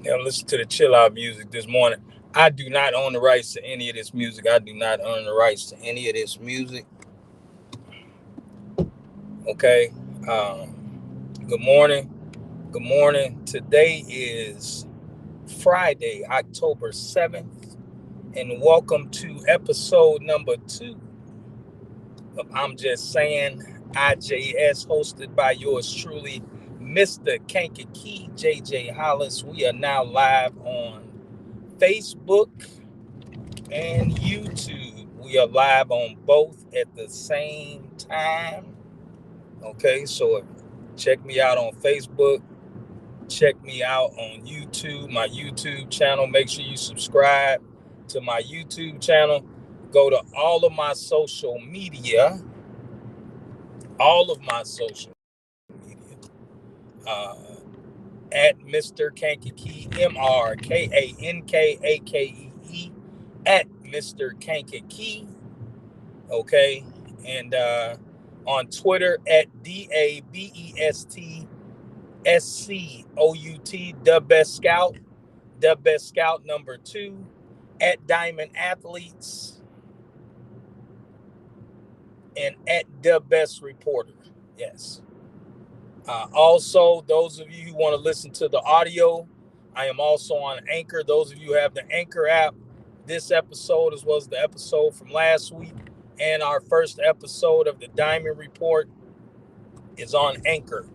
and listen to the chill out music this morning. I do not own the rights to any of this music. I do not own the rights to any of this music. Okay. Good morning. Good morning. Today is Friday, October 7th, and welcome to episode number 2 of I'm Just Saying, IJS, hosted by yours truly, Mr. Kankakee, JJ Hollis. We are now live on Facebook and YouTube. We are live on both at the same time. Okay, so check me out on Facebook. Check me out on YouTube, my YouTube channel. Make sure you subscribe to my YouTube channel. Go to all of my social media. At Mr. Kankakee, MrKankakee, at Mr. Kankakee. Okay, and on Twitter at DABESTSCOUT, the best scout number 2, at Diamond Athletes, and at the best reporter. Yes. Also, those of you who want to listen to the audio, I am also on Anchor. Those of you who have the Anchor app, this episode, as well as the episode from last week, and our first episode of the Diamond Report, is on Anchor.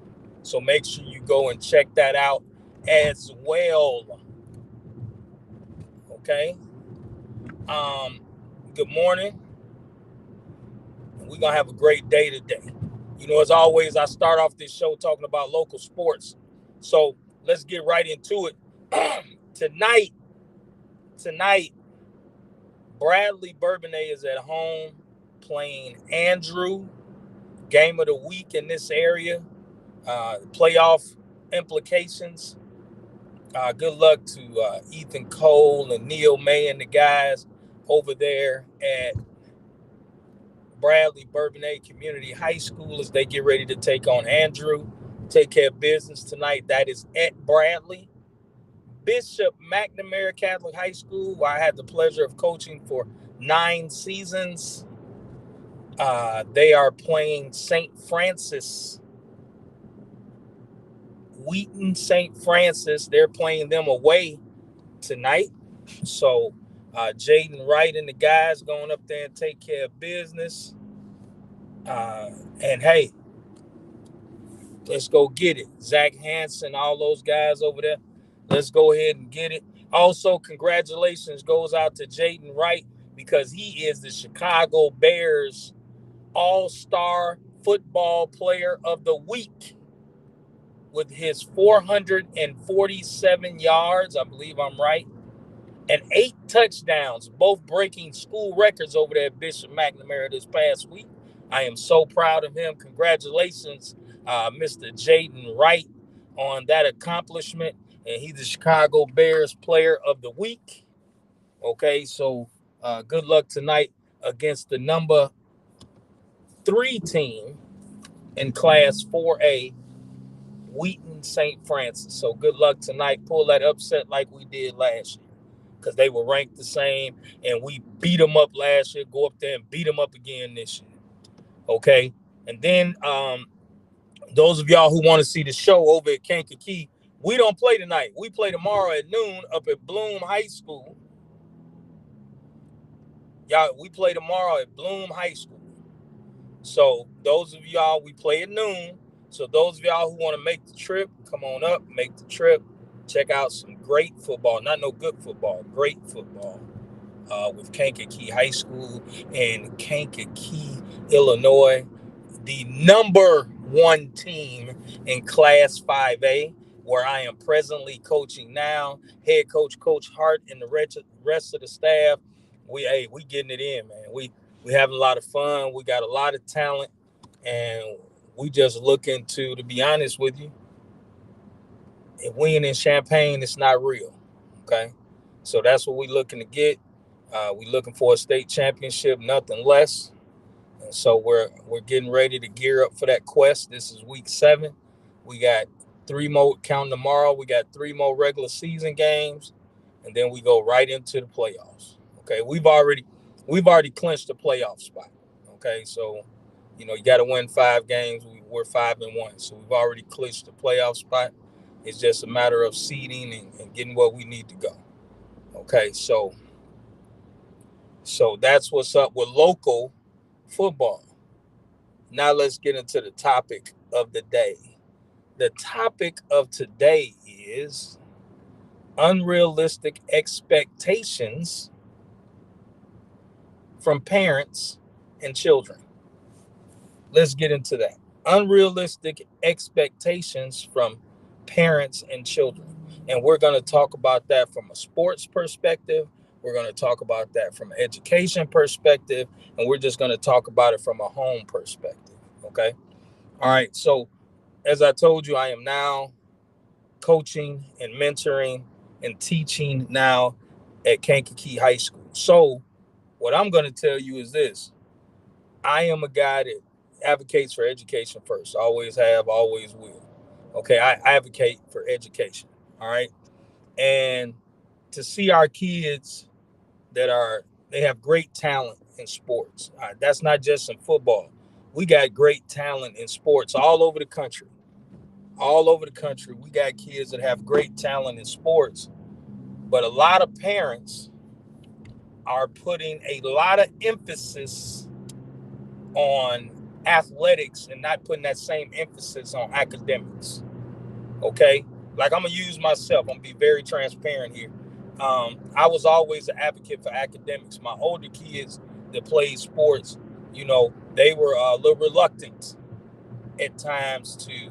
So make sure you go and check that out as well. Okay. Good morning. We're going to have a great day today. You know, as always, I start off this show talking about local sports. So let's get right into it. Tonight, Bradley Bourbonnais is at home playing Andrew. Game of the week in this area. Playoff implications. Good luck to Ethan Cole and Neil May and the guys over there at Bradley Bourbonnais Community High School as they get ready to take on Andrew. Take care of business tonight. That is at Bradley. Bishop McNamara Catholic High School, where I had the pleasure of coaching for 9 seasons. They are playing St. Francis. Wheaton St. Francis. They're playing them away tonight. So Jaden Wright and the guys going up there and take care of business. And hey, let's go get it. Zach Hansen, all those guys over there. Let's go ahead and get it. Also, congratulations goes out to Jaden Wright because he is the Chicago Bears All-Star Football Player of the Week with his 447 yards, I believe I'm right, and 8 touchdowns, both breaking school records over there at Bishop McNamara this past week. I am so proud of him. Congratulations, Mr. Jaden Wright, on that accomplishment. And he's the Chicago Bears Player of the Week. Okay, so good luck tonight against the number 3 team in Class 4A, Wheaton St. Francis. So good luck tonight. Pull that upset like we did last year because they were ranked the same, and we beat them up last year. Go up there and beat them up again this year. Okay, and then those of y'all who want to see the show over at Kankakee, we don't play tonight. We play tomorrow at noon up at Bloom High School. Y'all, we play tomorrow at Bloom High School. So those of y'all, we play at noon. So those of y'all who want to make the trip, come on up, make the trip. Check out some great football. Not no good football, great football with Kankakee High School in Kankakee, Illinois. The number 1 team in Class 5A, where I am presently coaching now. Head coach, Coach Hart, and the rest of the staff. We getting it in, man. We having a lot of fun. We got a lot of talent, and we just looking to be honest with you, if we ain't in Champaign, it's not real. Okay, so that's what we looking to get. We looking for a state championship, nothing less. And so we're getting ready to gear up for that quest. This is week 7. We got 3 more, counting tomorrow, we got 3 more regular season games, and then we go right into the playoffs. Okay, we've already clinched the playoff spot. Okay, so you got to win 5 games. We're 5-1, so we've already clinched the playoff spot. It's just a matter of seeding and getting where we need to go. Okay, so that's what's up with local football. Now let's get into the topic of the day. The topic of today is unrealistic expectations from parents and children. Let's get into that. Unrealistic expectations from parents and children. And we're going to talk about that from a sports perspective. We're going to talk about that from an education perspective. And we're just going to talk about it from a home perspective. Okay. All right. So, as I told you, I am now coaching and mentoring and teaching now at Kankakee High School. So, what I'm going to tell you is this. I am a guy that advocates for education first. Always have, always will. Okay, I advocate for education. All right. And to see our kids they have great talent in sports. That's not just in football. We got great talent in sports all over the country. All over the country, we got kids that have great talent in sports. But a lot of parents are putting a lot of emphasis on athletics and not putting that same emphasis on academics. Okay, like I'm gonna use myself. I'm gonna be very transparent here. I was always an advocate for academics. My older kids that played sports, they were a little reluctant at times to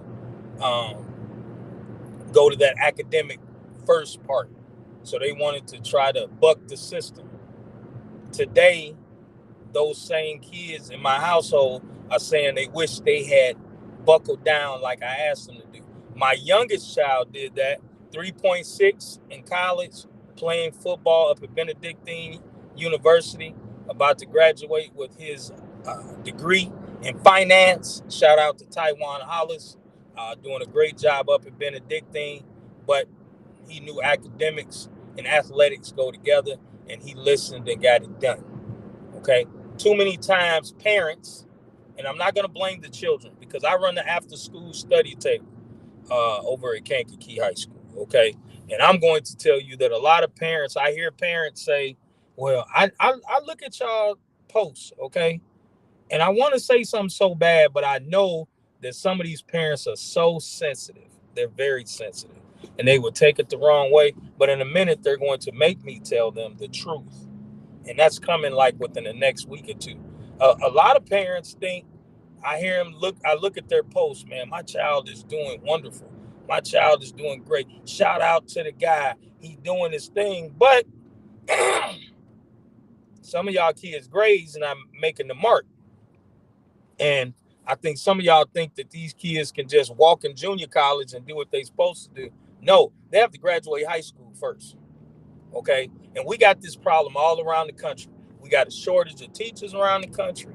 go to that academic first part. So they wanted to try to buck the system. Today, those same kids in my household are saying they wish they had buckled down like I asked them to do. My youngest child did that, 3.6 in college, playing football up at Benedictine University, about to graduate with his degree in finance. Shout out to Taiwan Hollis, doing a great job up at Benedictine, but he knew academics and athletics go together, and he listened and got it done. Okay, too many times parents, and I'm not going to blame the children because I run the after school study table over at Kankakee High School. Okay, and I'm going to tell you that a lot of parents, I hear parents say, well, I look at y'all posts, okay, and I want to say something so bad, but I know that some of these parents are so sensitive. They're very sensitive, and they will take it the wrong way, but in a minute they're going to make me tell them the truth. And that's coming like within the next week or two. A lot of parents think, I look at their posts, man, my child is doing wonderful. My child is doing great. Shout out to the guy. He's doing his thing. But some of y'all kids' grades and I'm making the mark. And I think some of y'all think that these kids can just walk in junior college and do what they're supposed to do. No, they have to graduate high school first. Okay, and we got this problem all around the country. We got a shortage of teachers around the country,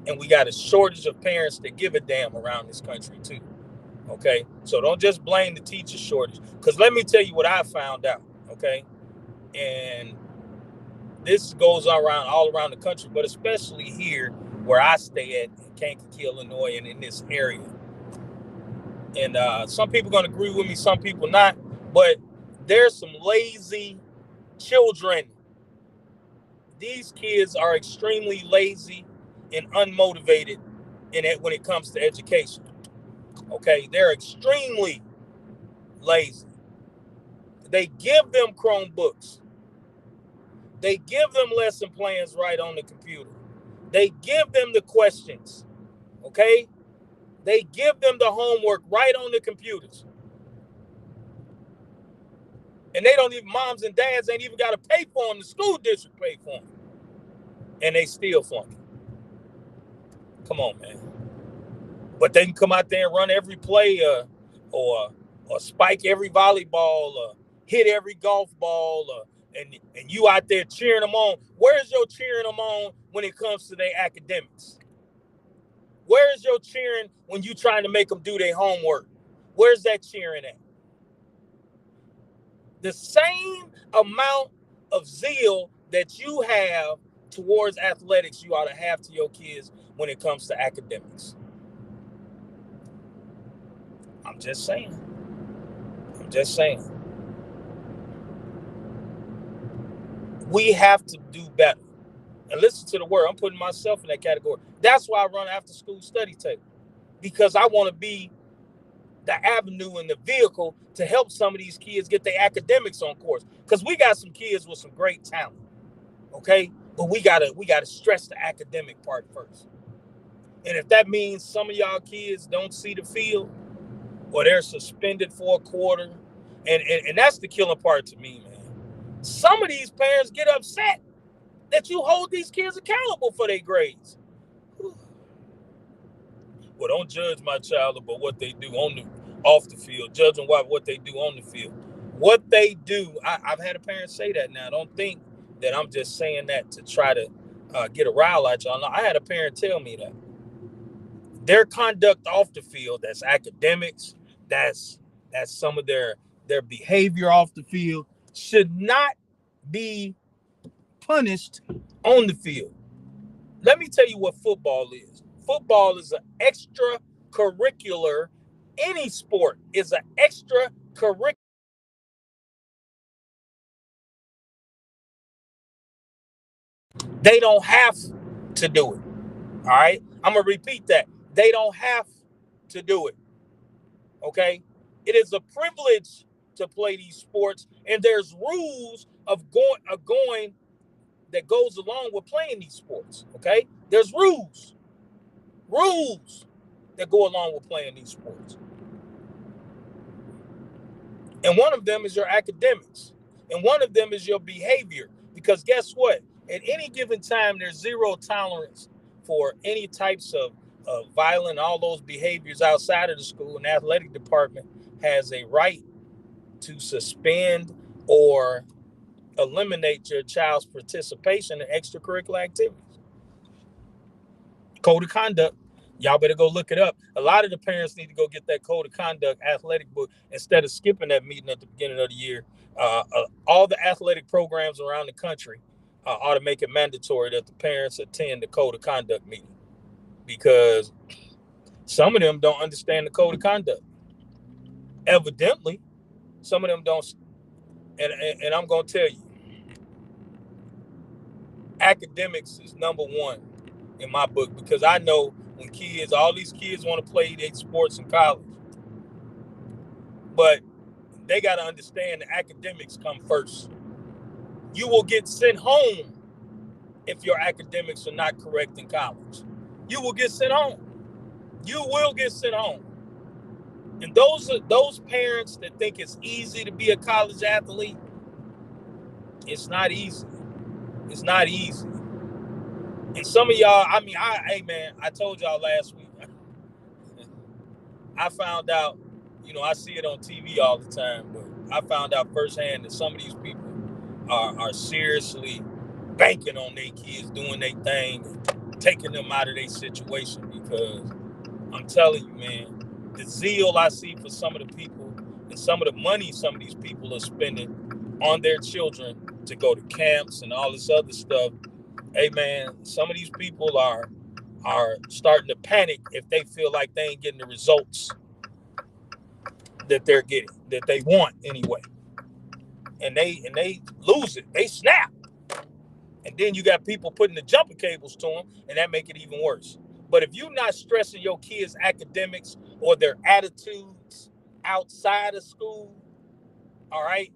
and we got a shortage of parents that give a damn around this country too. Okay, so don't just blame the teacher shortage, because let me tell you what I found out. Okay, and this goes around all around the country, but especially here where I stay at in Kankakee, Illinois, and in this area. And some people are going to agree with me, some people not. But there's some lazy children. These kids are extremely lazy and unmotivated when it comes to education. Okay, they're extremely lazy. They give them Chromebooks. They give them lesson plans right on the computer. They give them the questions. Okay, they give them the homework right on the computers. And they don't even, moms and dads ain't even got to pay for them. The school district pay for them. And they still flunking. Come on, man. But they can come out there and run every play or spike every volleyball or hit every golf ball and you out there cheering them on. Where's your cheering them on when it comes to their academics? Where is your cheering when you trying to make them do their homework? Where's that cheering at? The same amount of zeal that you have towards athletics, you ought to have to your kids when it comes to academics. I'm just saying. We have to do better. And listen to the word. I'm putting myself in that category. That's why I run after school study table. Because I want to be the avenue and the vehicle to help some of these kids get their academics on course. Because we got some kids with some great talent. Okay? But we gotta stress the academic part first. And if that means some of y'all kids don't see the field or they're suspended for a quarter, and that's the killing part to me, man. Some of these parents get upset that you hold these kids accountable for their grades. Well, don't judge my child about what they do off the field. Judge them by what they do on the field. What they do, I've had a parent say that now. Don't think that I'm just saying that to try to get a rile at y'all. No, I had a parent tell me that their conduct off the field, that's academics, that's some of their behavior off the field, should not be punished on the field. Let me tell you what football is. Football is an extracurricular. Any sport is an extracurricular. They don't have to do it. All right? I'm going to repeat that. They don't have to do it. Okay? It is a privilege to play these sports, and there's rules of going that goes along with playing these sports. Okay? There's rules that go along with playing these sports. And one of them is your academics. And one of them is your behavior. Because guess what? At any given time, there's zero tolerance for any types of violent, all those behaviors outside of the school. And the athletic department has a right to suspend or eliminate your child's participation in extracurricular activities. Code of conduct. Y'all better go look it up. A lot of the parents need to go get that code of conduct athletic book instead of skipping that meeting at the beginning of the year. All the athletic programs around the country ought to make it mandatory that the parents attend the code of conduct meeting, because some of them don't understand the code of conduct. Evidently, some of them don't. And I'm going to tell you, academics is number one in my book, because I know when all these kids want to play their sports in college, but they got to understand the academics come first. You will get sent home if your academics are not correct in college. You will get sent home. You will get sent home. And those parents that think it's easy to be a college athlete, it's not easy. It's not easy. And some of y'all, I told y'all last week, I found out, I see it on TV all the time, but I found out firsthand that some of these people are seriously banking on their kids doing their thing, taking them out of their situation, because I'm telling you, man, the zeal I see for some of the people and some of the money some of these people are spending on their children to go to camps and all this other stuff. Hey, man, some of these people are starting to panic if they feel like they ain't getting the results that they're getting, that they want anyway. And they lose it. They snap. And then you got people putting the jumper cables to them, and that make it even worse. But if you're not stressing your kids' academics or their attitudes outside of school, all right,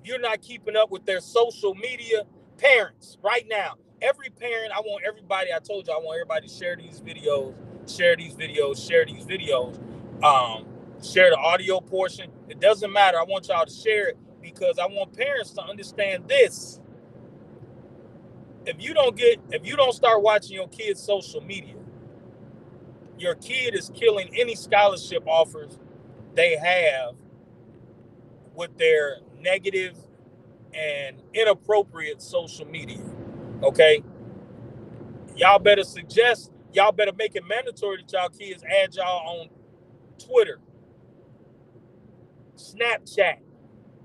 if you're not keeping up with their social media, parents, right now, every parent, I want everybody to share these videos, share the audio portion. It doesn't matter. I want y'all to share it, because I want parents to understand this. If you don't start watching your kids' social media, your kid is killing any scholarship offers they have with their negative and inappropriate social media. Okay? Y'all better suggest Y'all better make it mandatory that y'all kids add y'all on Twitter, Snapchat,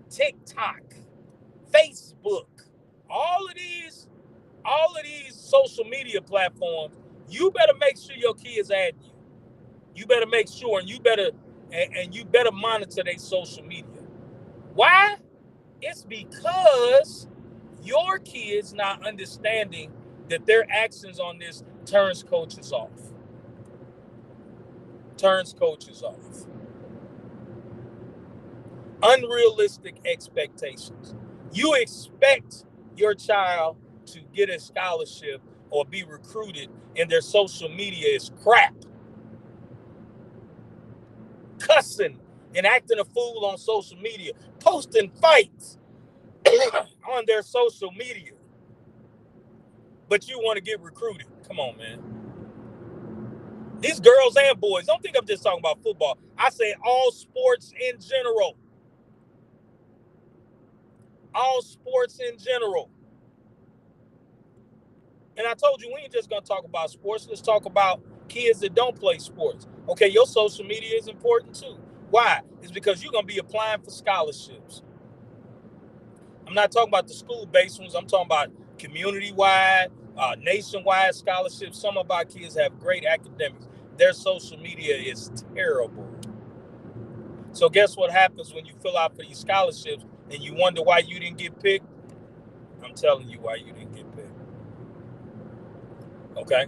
TikTok, Facebook, all of these social media platforms. You better make sure your kids add you. You better make sure, and you better monitor their social media. Why? It's because your kids not understanding that their actions on this turns coaches off. Unrealistic expectations. You expect your child to get a scholarship or be recruited, and their social media is crap. Cussing and acting a fool on social media, posting fights on their social media. But you want to get recruited. Come on, man. These girls and boys, don't think I'm just talking about football. I say all sports in general. All sports in general. And I told you, we ain't just going to talk about sports. Let's talk about kids that don't play sports. Okay, your social media is important too. Why? It's because you're going to be applying for scholarships. I'm not talking about the school-based ones. I'm talking about community-wide, nationwide scholarships. Some of our kids have great academics. Their social media is terrible. So guess what happens when you fill out for these scholarships and you wonder why you didn't get picked? I'm telling you why you didn't get picked. Okay?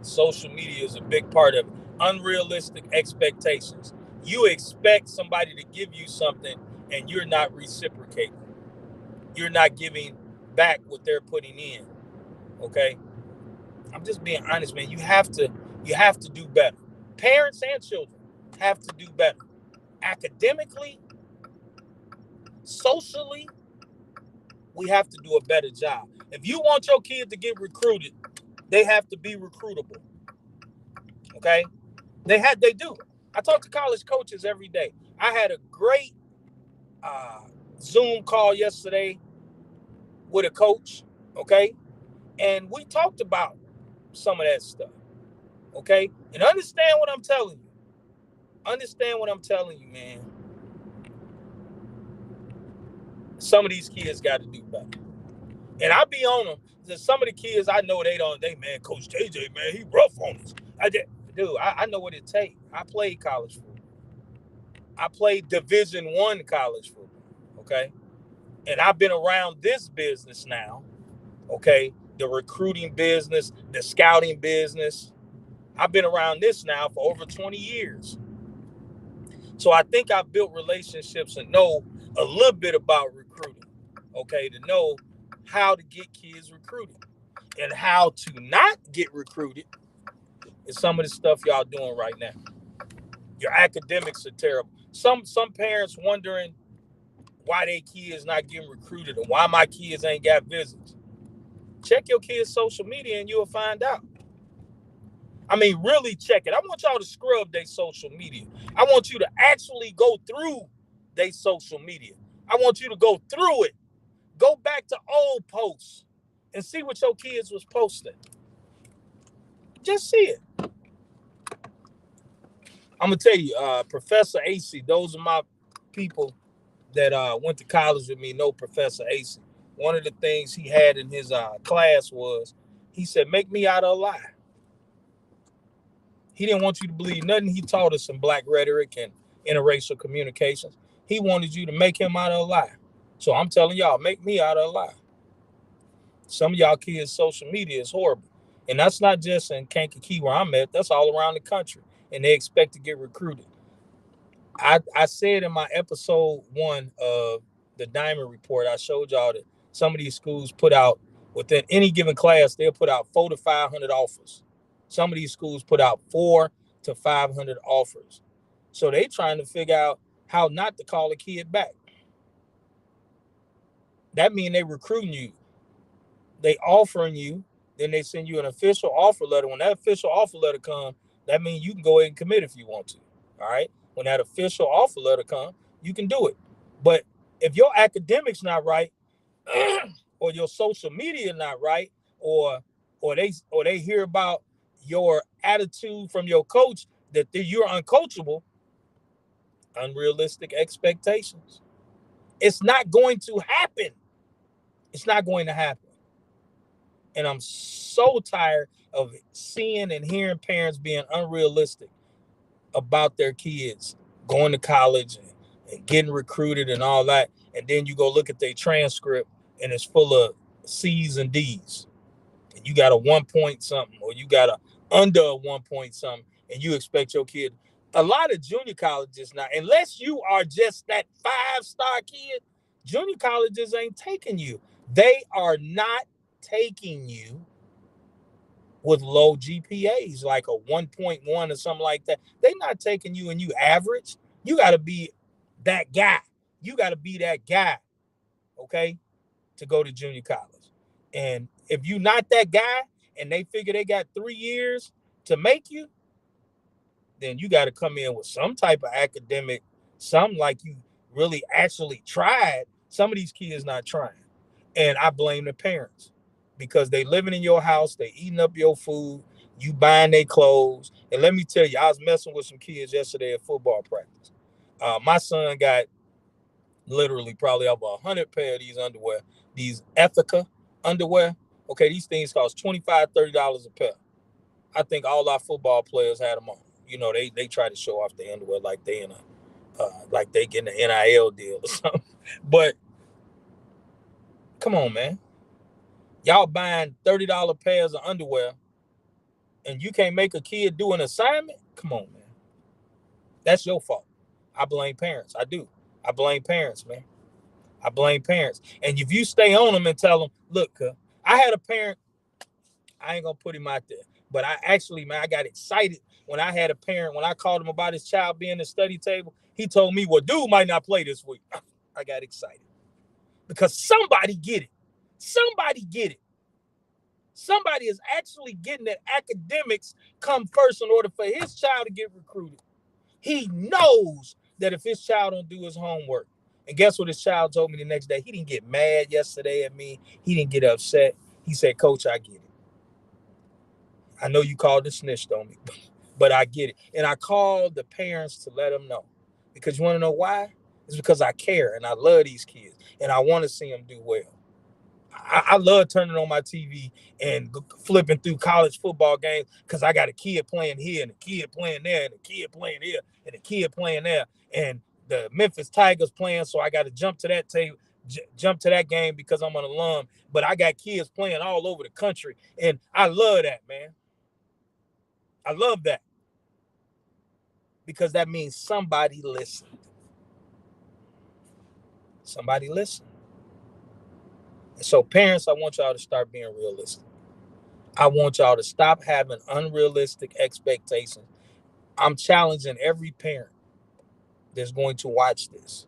Social media is a big part of it. Unrealistic expectations. You expect somebody to give you something and you're not reciprocating. You're not giving back what they're putting in. Okay? I'm just being honest, man. You have to do better. Parents and children have to do better. Academically, socially, we have to do a better job. If you want your kid to get recruited, they have to be recruitable. Okay? They do. I talk to college coaches every day. I had a great Zoom call yesterday with a coach, okay? And we talked about some of that stuff, okay? And understand what I'm telling you. Understand what I'm telling you, man. Some of these kids got to do better. And I be on them. Some of the kids I know, man, Coach JJ, man, he rough on us. I know what it takes. I played college football. I played Division I college football, okay? And I've been around this business now, okay? The recruiting business, the scouting business. I've been around this now for over 20 years. So I think I've built relationships and know a little bit about recruiting, okay? To know how to get kids recruited and how to not get recruited is some of the stuff y'all doing right now. Your academics are terrible. Some parents wondering why their kids not getting recruited and why my kids ain't got visits. Check your kids' social media and you'll find out. I mean, really check it. I want y'all to scrub their social media. I want you to actually go through their social media. I want you to go through it. Go back to old posts and see what your kids was posting. Just see it. I'm going to tell you, Professor AC, those are my people that went to college with me, know Professor AC. One of the things he had in his class was, he said, make me out of a lie. He didn't want you to believe nothing. He taught us some black rhetoric and interracial communications. He wanted you to make him out of a lie. So I'm telling y'all, make me out of a lie. Some of y'all kids' social media is horrible. And that's not just in Kankakee where I'm at. That's all around the country. And they expect to get recruited. I said in my episode 1 of the Diamond Report, I showed y'all that some of these schools put out, within any given class, they'll put out 400 to 500 offers. Some of these schools put out 400 to 500 offers. So they trying to figure out how not to call a kid back. That means they recruiting you. They offering you, then they send you an official offer letter. When that official offer letter comes, that means you can go ahead and commit if you want to. All right? When that official offer letter comes, you can do it. But if your academics not right, or your social media not right, or they hear about your attitude from your coach that you're uncoachable, unrealistic expectations. It's not going to happen. It's not going to happen. And I'm so tired of seeing and hearing parents being unrealistic about their kids going to college and getting recruited and all that. And then you go look at their transcript and it's full of C's and D's. And you got a 1 point something, or you got a under a 1 point something, and you expect your kid. A lot of junior colleges now, unless you are just that 5-star kid, junior colleges ain't taking you. They are not taking you with low GPAs, like a 1.1 or something like that. They're not taking you and you average. You got to be that guy. You got to be that guy, okay, to go to junior college. And if you're not that guy and they figure they got 3 years to make you, then you got to come in with some type of academic, something like you really actually tried. Some of these kids not trying. And I blame the parents because they living in your house, they eating up your food, you buying their clothes. And let me tell you, I was messing with some kids yesterday at football practice. My son got literally probably over 100 pair of these underwear, these Ethica underwear. Okay, these things cost $25, $30 a pair. I think all our football players had them on. You know, they try to show off their underwear like they in a like they getting an NIL deal or something. But come on, man. Y'all buying $30 pairs of underwear and you can't make a kid do an assignment? Come on, man. That's your fault. I blame parents. I do. I blame parents, man. I blame parents. And if you stay on them and tell them, look, I had a parent, I ain't going to put him out there, but I actually, man, I got excited when I had a parent, when I called him about his child being at the study table, he told me, well, dude might not play this week. I got excited because somebody get it. Somebody get it. Somebody is actually getting that academics come first in order for his child to get recruited. He knows that if his child don't do his homework, and guess what his child told me the next day? He didn't get mad yesterday at me. He didn't get upset. He said, Coach, I get it. I know you called and snitched on me, but I get it. And I called the parents to let them know. Because you want to know why? It's because I care and I love these kids and I want to see them do well. I love turning on my TV and flipping through college football games because I got a kid playing here and a kid playing there and a kid playing here and a kid playing there. And the Memphis Tigers playing, so I got to jump to that game because I'm an alum. But I got kids playing all over the country, and I love that, man. I love that because that means somebody listened. Somebody listened. And so, parents, I want y'all to start being realistic. I want y'all to stop having unrealistic expectations. I'm challenging every parent that's going to watch this.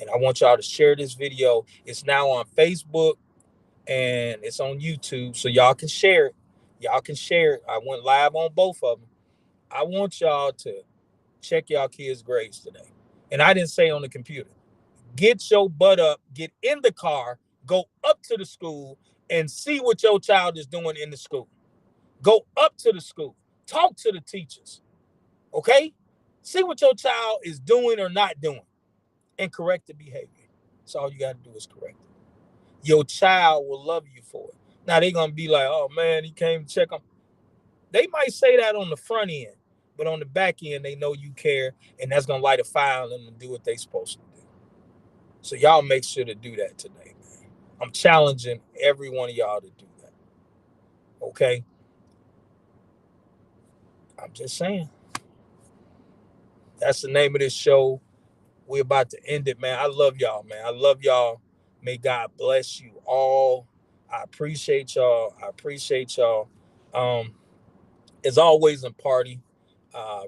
And I want y'all to share this video. It's now on Facebook and it's on YouTube, so y'all can share it. Y'all can share it. I went live on both of them. I want y'all to check y'all kids' grades today. And I didn't say on the computer. Get your butt up, get in the car, go up to the school and see what your child is doing in the school. Go up to the school, talk to the teachers, okay? See what your child is doing or not doing and correct the behavior. That's all you got to do is correct it. Your child will love you for it. Now, they're going to be like, oh, man, he came to check them. They might say that on the front end, but on the back end, they know you care, and that's going to light a fire on them to do what they're supposed to do. So y'all make sure to do that today, man. I'm challenging every one of y'all to do that, okay? I'm just saying. That's the name of this show. We're about to end it, man. I love y'all, man. I love y'all. May God bless you all. I appreciate y'all. I appreciate y'all. As always in party,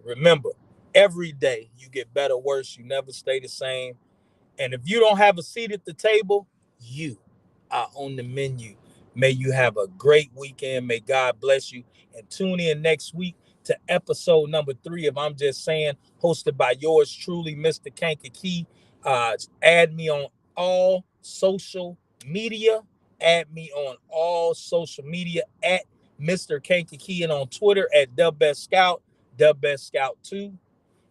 remember, every day you get better, worse. You never stay the same. And if you don't have a seat at the table, you are on the menu. May you have a great weekend. May God bless you. And tune in next week to episode number 3 of I'm Just Saying, hosted by yours truly, Mr. Kankakee. Add me on all social media. Add me on all social media at Mr. Kankakee on Twitter at @DubBestScout, DubBestScout2,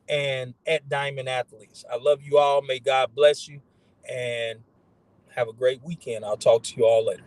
and at Diamond Athletes. I love you all. May God bless you, and have a great weekend. I'll talk to you all later.